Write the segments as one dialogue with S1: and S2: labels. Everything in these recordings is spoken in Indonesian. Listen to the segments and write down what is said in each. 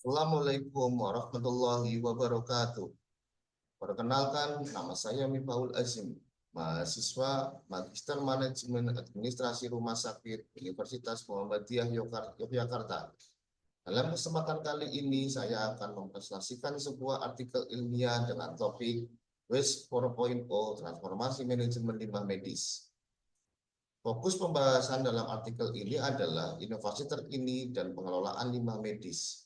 S1: Assalamualaikum warahmatullahi wabarakatuh. Perkenalkan, nama saya Miftahul Azim, mahasiswa Magister Manajemen Administrasi Rumah Sakit Universitas Muhammadiyah Yogyakarta. Dalam kesempatan kali ini, saya akan mempresentasikan sebuah artikel ilmiah dengan topik Waste 4.0 Transformasi Manajemen Limbah Medis. Fokus pembahasan dalam artikel ini adalah inovasi terkini dan pengelolaan limbah medis.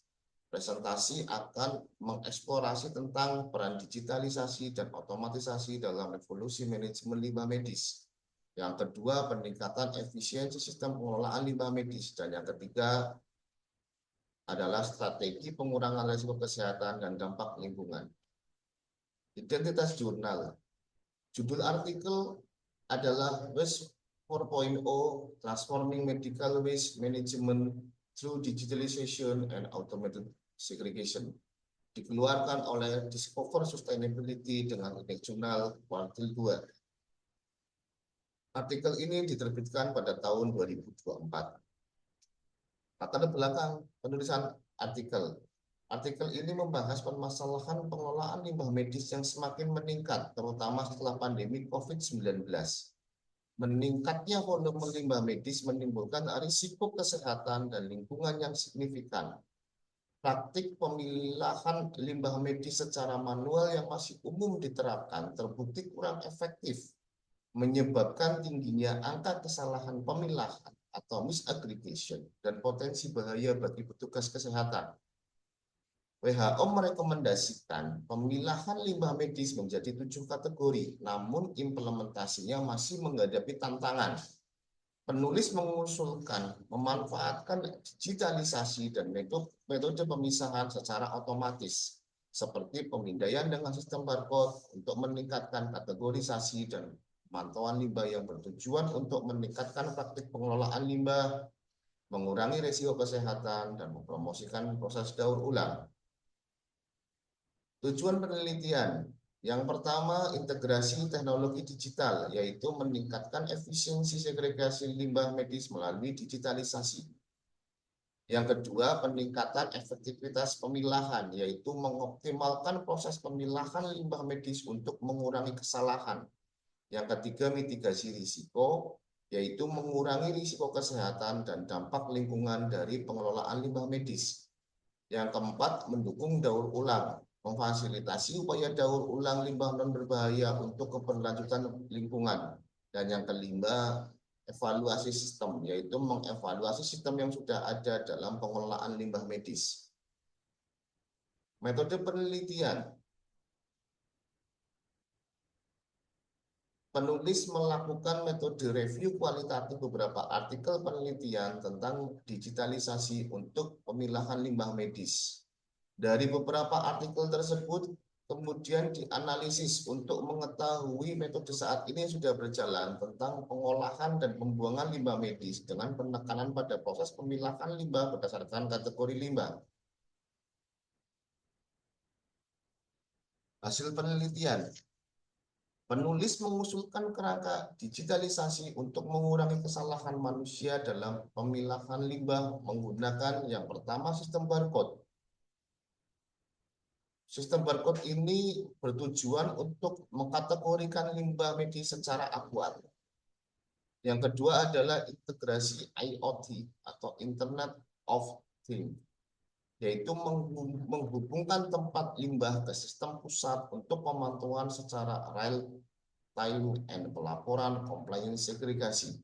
S1: Presentasi akan mengeksplorasi tentang peran digitalisasi dan otomatisasi dalam revolusi manajemen limbah medis. Yang kedua, peningkatan efisiensi sistem pengelolaan limbah medis. Dan yang ketiga adalah strategi pengurangan risiko kesehatan dan dampak lingkungan. Identitas jurnal. Judul artikel adalah Waste 4.0 Transforming Medical Waste Management through Digitalization and Automated Segregation. Dikeluarkan oleh Discover Sustainability dengan indeks jurnal kuartil 2. Artikel ini diterbitkan pada tahun 2024. Latar belakang penulisan artikel. Artikel ini membahas permasalahan pengelolaan limbah medis yang semakin meningkat, terutama setelah pandemi COVID-19. Meningkatnya volume limbah medis menimbulkan risiko kesehatan dan lingkungan yang signifikan. Praktik pemilahan limbah medis secara manual yang masih umum diterapkan terbukti kurang efektif, menyebabkan tingginya angka kesalahan pemilahan atau misaggregation dan potensi bahaya bagi petugas kesehatan. WHO merekomendasikan pemilahan limbah medis menjadi 7 kategori, namun implementasinya masih menghadapi tantangan. Penulis mengusulkan memanfaatkan digitalisasi dan metode pemisahan secara otomatis, seperti pemindaian dengan sistem barcode untuk meningkatkan kategorisasi dan pemantauan limbah yang bertujuan untuk meningkatkan praktik pengelolaan limbah, mengurangi risiko kesehatan, dan mempromosikan proses daur ulang. Tujuan penelitian yang pertama, integrasi teknologi digital, yaitu meningkatkan efisiensi segregasi limbah medis melalui digitalisasi. Yang kedua, peningkatan efektivitas pemilahan, yaitu mengoptimalkan proses pemilahan limbah medis untuk mengurangi kesalahan. Yang ketiga, mitigasi risiko, yaitu mengurangi risiko kesehatan dan dampak lingkungan dari pengelolaan limbah medis. Yang keempat, mendukung daur ulang, memfasilitasi upaya daur ulang limbah non berbahaya untuk keberlanjutan lingkungan. Dan yang kelima, evaluasi sistem, yaitu mengevaluasi sistem yang sudah ada dalam pengelolaan limbah medis. Metode penelitian. Penulis melakukan metode review kualitatif beberapa artikel penelitian tentang digitalisasi untuk pemilahan limbah medis. Dari beberapa artikel tersebut, kemudian dianalisis untuk mengetahui metode saat ini yang sudah berjalan tentang pengolahan dan pembuangan limbah medis dengan penekanan pada proses pemilahan limbah berdasarkan kategori limbah. Hasil penelitian. Penulis mengusulkan kerangka digitalisasi untuk mengurangi kesalahan manusia dalam pemilahan limbah menggunakan yang pertama sistem barcode. Sistem barcode ini bertujuan untuk mengkategorikan limbah medis secara akurat. Yang kedua adalah integrasi IoT atau Internet of Things, yaitu menghubungkan tempat limbah ke sistem pusat untuk pemantauan secara real time and pelaporan compliance segregasi.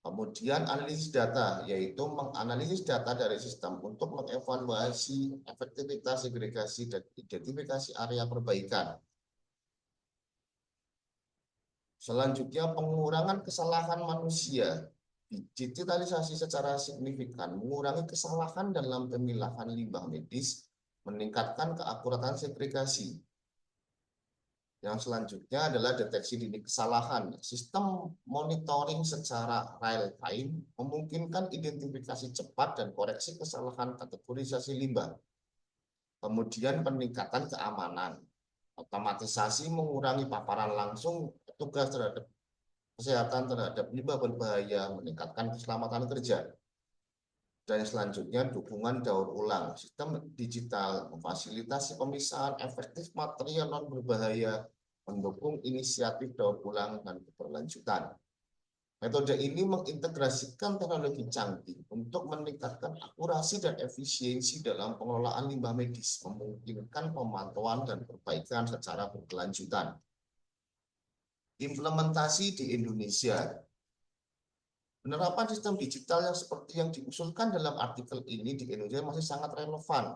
S1: Kemudian analisis data, yaitu menganalisis data dari sistem untuk mengevaluasi efektivitas segregasi dan identifikasi area perbaikan. Selanjutnya, pengurangan kesalahan manusia. Digitalisasi secara signifikan mengurangi kesalahan dalam pemilahan limbah medis, meningkatkan keakuratan segregasi. Yang selanjutnya adalah deteksi dini kesalahan. Sistem monitoring secara real time memungkinkan identifikasi cepat dan koreksi kesalahan kategorisasi limbah. Kemudian peningkatan keamanan. Otomatisasi mengurangi paparan langsung petugas terhadap kesehatan terhadap limbah berbahaya, meningkatkan keselamatan kerja. Dan selanjutnya dukungan daur ulang. Sistem digital memfasilitasi pemisahan efektif material non berbahaya, mendukung inisiatif daur ulang dan keberlanjutan. Metode ini mengintegrasikan teknologi canggih untuk meningkatkan akurasi dan efisiensi dalam pengelolaan limbah medis, memungkinkan pemantauan dan perbaikan secara berkelanjutan. Implementasi di Indonesia. Penerapan sistem digital yang seperti yang diusulkan dalam artikel ini di Indonesia masih sangat relevan,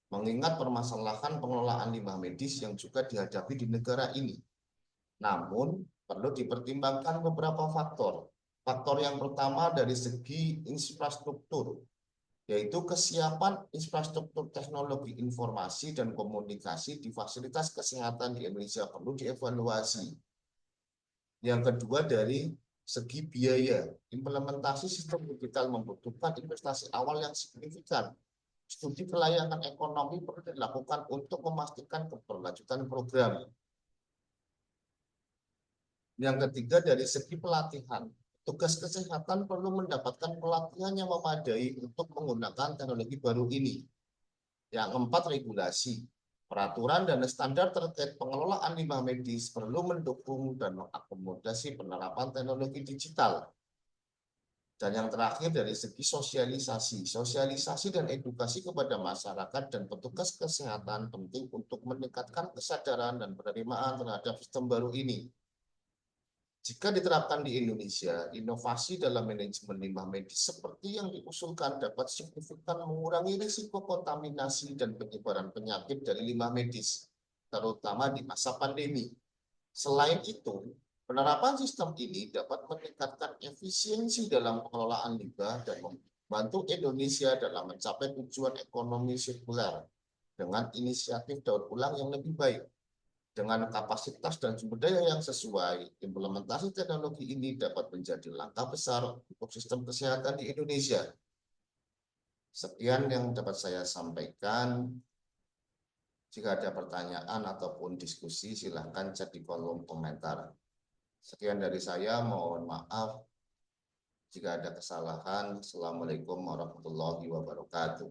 S1: mengingat permasalahan pengelolaan limbah medis yang juga dihadapi di negara ini. Namun, perlu dipertimbangkan beberapa faktor. Faktor yang pertama dari segi infrastruktur, yaitu kesiapan infrastruktur teknologi informasi dan komunikasi di fasilitas kesehatan di Indonesia perlu dievaluasi. Yang kedua dari segi biaya, implementasi sistem digital membutuhkan investasi awal yang signifikan. Studi kelayakan ekonomi perlu dilakukan untuk memastikan keberlanjutan program. Yang ketiga dari segi pelatihan, tugas kesehatan perlu mendapatkan pelatihan yang memadai untuk menggunakan teknologi baru ini. Yang keempat, regulasi. Peraturan dan standar terkait pengelolaan limbah medis perlu mendukung dan mengakomodasi penerapan teknologi digital. Dan yang terakhir dari segi sosialisasi. Sosialisasi dan edukasi kepada masyarakat dan petugas kesehatan penting untuk meningkatkan kesadaran dan penerimaan terhadap sistem baru ini. Jika diterapkan di Indonesia, inovasi dalam manajemen limbah medis seperti yang diusulkan dapat signifikan mengurangi risiko kontaminasi dan penyebaran penyakit dari limbah medis, terutama di masa pandemi. Selain itu, penerapan sistem ini dapat meningkatkan efisiensi dalam pengelolaan limbah dan membantu Indonesia dalam mencapai tujuan ekonomi sirkuler dengan inisiatif daur ulang yang lebih baik. Dengan kapasitas dan sumber daya yang sesuai, implementasi teknologi ini dapat menjadi langkah besar untuk sistem kesehatan di Indonesia. Sekian yang dapat saya sampaikan. Jika ada pertanyaan ataupun diskusi, silahkan chat di kolom komentar. Sekian dari saya, mohon maaf jika ada kesalahan. Assalamualaikum warahmatullahi wabarakatuh.